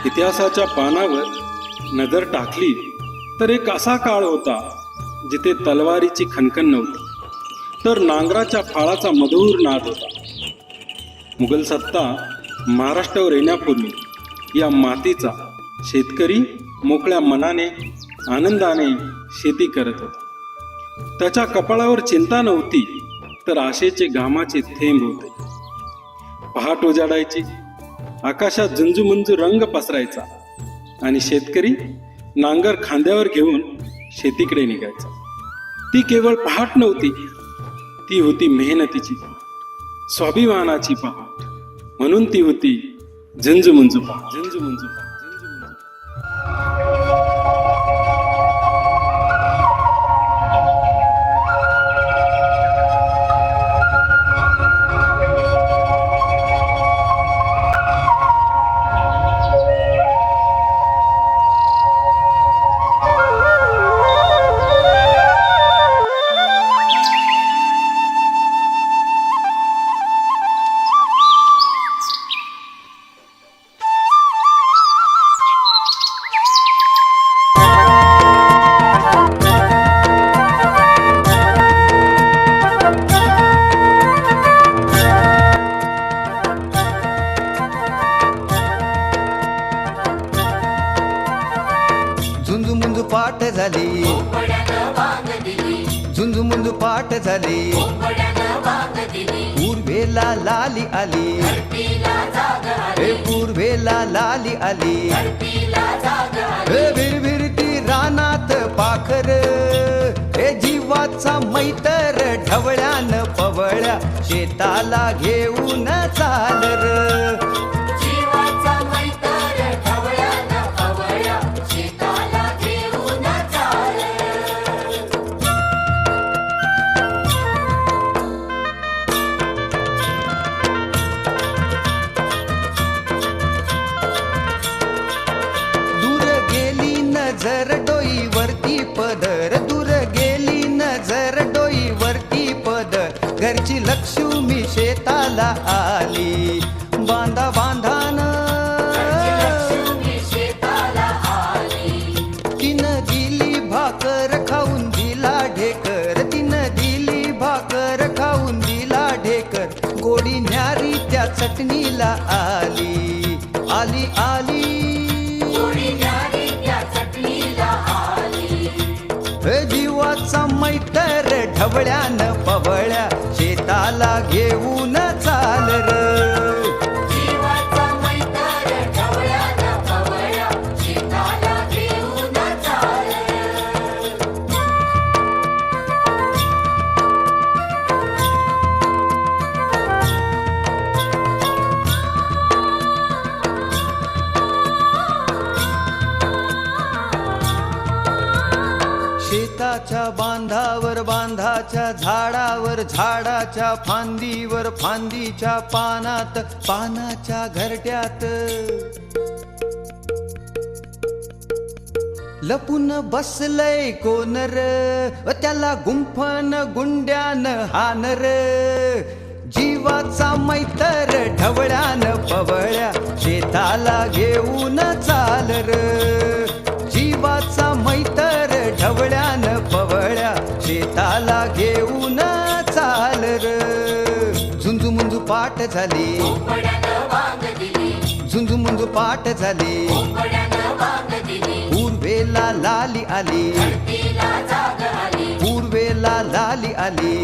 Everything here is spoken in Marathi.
इतिहासाच्या पानावर नजर टाकली तर एक असा काळ होता जिथे तलवारीची खणखण नव्हती, तर नांगराच्या फाळाचा मधुर नाद होता. मुघल सत्ता महाराष्ट्रावर येण्यापूर्वी या मातीचा शेतकरी मोकळ्या मनाने आनंदाने शेती करत होता. त्याच्या कपाळावर चिंता नव्हती, तर आशेचे घामाचे थेंब होते. पहाट उजाडायची, आकाशात झुंजूमंजू रंग पसरायचा आणि शेतकरी नांगर खांद्यावर घेऊन शेतीकडे निघायचा. ती केवळ पहाट नव्हती, ती होती मेहनतीची पहाट, स्वाभिमानाची पहाट. म्हणून ती होती झुंजूमंजू पहाट. झुंजूमंजू पहाट. झुंजू पाठ झाली, झुंजू पाठ झाली, पूर्वेला लाली आली, हे पूर्वेला लाली आली, हे विरविरती रानात पाखर, हे जीवाचा मैतर ढवळ्यान पवळ्या शेताला घेऊन चाल र. नजर डोईवरती पदर, दूर गेली नजर डोईवरती पदर, घरची लक्ष्मी शेताला आली, बांधा बांधान तिनं दिली भाकर खाऊन दिला ढेकर, तिनं दिली भाकर खाऊन दिला ढेकर, गोडी न्यारी त्या चटणीला आली, आली आली जीवाचा मैतर ढवळ्यान पवळ्या शेताला घेऊन चाल र. शेताच्या बांधावर, बांधाच्या झाडावर, झाडाच्या फांदीवर, फांदीच्या पानात, पानाच्या घरट्यात लपून बसलय कोण र, त्याला गुंफन गुंड्यान हानर, जीवाचा मैतर ढवळ्यान पवळ्या शेताला घेऊन चाल र. जीवाचा मैतर ढवळ्यान पवळ्या शेताला घेऊन चाल र. झुंजू पाठ झाली, झुंजू पाठ झाली, पूर्वेला लाली आली, पूर्वेला लाली आली,